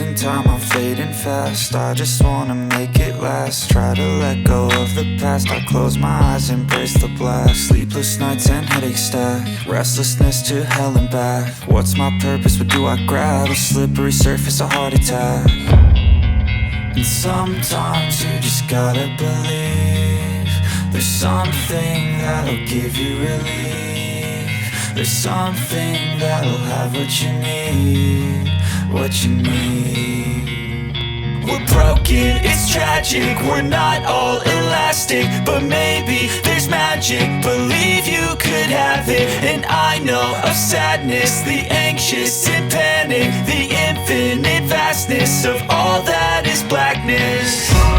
losing time, I'm fading fast. I just wanna make it last. Try to let go of the past. I close my eyes, embrace the blast. Sleepless nights and headaches stack. Restlessness to hell and back. What's my purpose? What do I grab? A slippery surface, a heart attack. And sometimes you just gotta believe there's something that'll give you relief. There's something that'll have what you need, what you need. We're broken, it's tragic, we're not all elastic, but maybe there's magic, believe you could have it. And I know of sadness, the anxious and panic, the infinite vastness of all that is blackness.